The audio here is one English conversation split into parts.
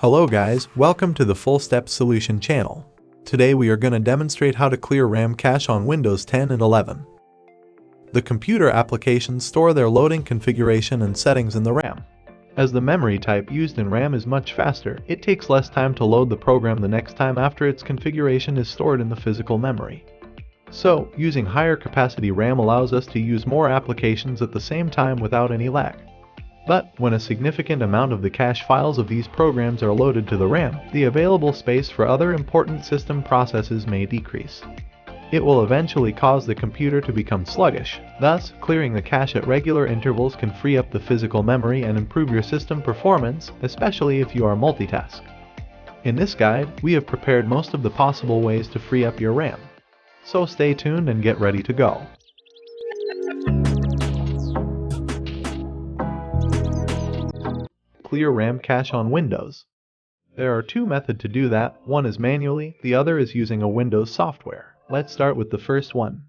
Hello guys, welcome to the Full Step Solution channel. Today we are going to demonstrate how to clear RAM cache on Windows 10 and 11. The computer applications store their loading configuration and settings in the RAM. As the memory type used in RAM is much faster, it takes less time to load the program the next time after its configuration is stored in the physical memory. So, using higher capacity RAM allows us to use more applications at the same time without any lag. But when a significant amount of the cache files of these programs are loaded to the RAM, the available space for other important system processes may decrease. It will eventually cause the computer to become sluggish. Thus, clearing the cache at regular intervals can free up the physical memory and improve your system performance, especially if you are multitask. In this guide, we have prepared most of the possible ways to free up your RAM. So stay tuned and get ready to go. Clear RAM cache on Windows. There are two methods to do that. One is manually, the other is using a Windows software. Let's start with the first one.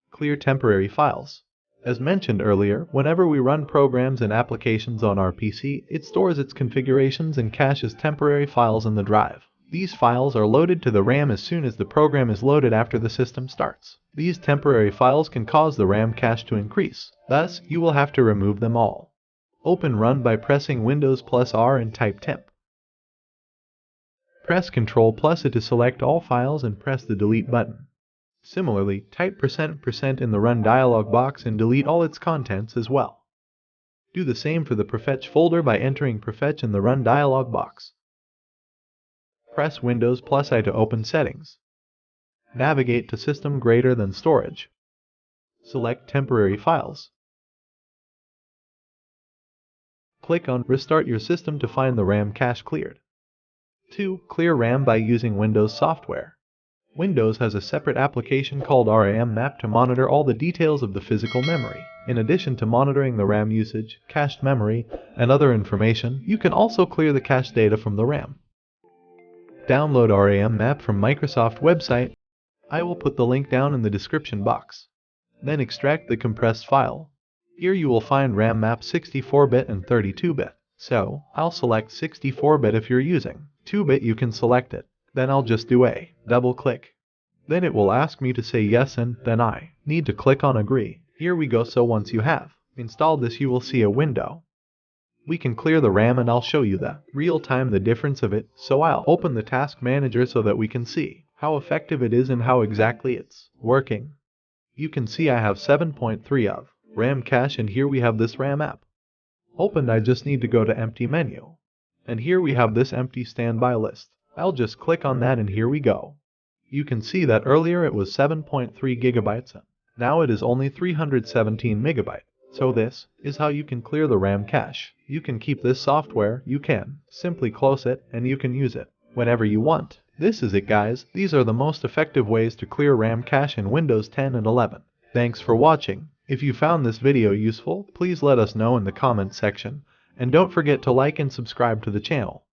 Clear temporary files. As mentioned earlier, whenever we run programs and applications on our PC, it stores its configurations and caches temporary files in the drive. These files are loaded to the RAM as soon as the program is loaded after the system starts. These temporary files can cause the RAM cache to increase. Thus, you will have to remove them all. Open Run by pressing Windows+R and type temp. Press Ctrl+A to select all files and press the delete button. Similarly, type %% in the Run dialog box and delete all its contents as well. Do the same for the prefetch folder by entering prefetch in the Run dialog box. Press Windows+I to open Settings. Navigate to System greater than Storage. Select Temporary Files. Click on Restart your system to find the RAM cache cleared. 2. Clear RAM by using Windows software. Windows has a separate application called RAMMap to monitor all the details of the physical memory. In addition to monitoring the RAM usage, cached memory, and other information, you can also clear the cache data from the RAM. Download RAMMap from Microsoft website. I will put the link down in the description box. Then extract the compressed file. Here you will find RAMMap 64-bit and 32-bit. So, I'll select 64-bit if you're using 2-bit you can select it. Then I'll just do a double click. Then it will ask me to say yes and then I need to click on agree. Here we go. So once you have installed this you will see a window. We can clear the RAM and I'll show you the real time the difference of it. So I'll open the task manager so that we can see how effective it is and how exactly it's working. You can see I have 7.3 of RAM cache and here we have this RAMMap. Opened, I just need to go to empty menu. And here we have this empty standby list. I'll just click on that and here we go. You can see that earlier it was 7.3 gigabytes. Now it is only 317 megabytes. So this is how you can clear the RAM cache. You can keep this software, you can simply close it and you can use it whenever you want. This is it guys. These are the most effective ways to clear RAM cache in Windows 10 and 11. Thanks for watching. If you found this video useful, please let us know in the comments section, and don't forget to like and subscribe to the channel.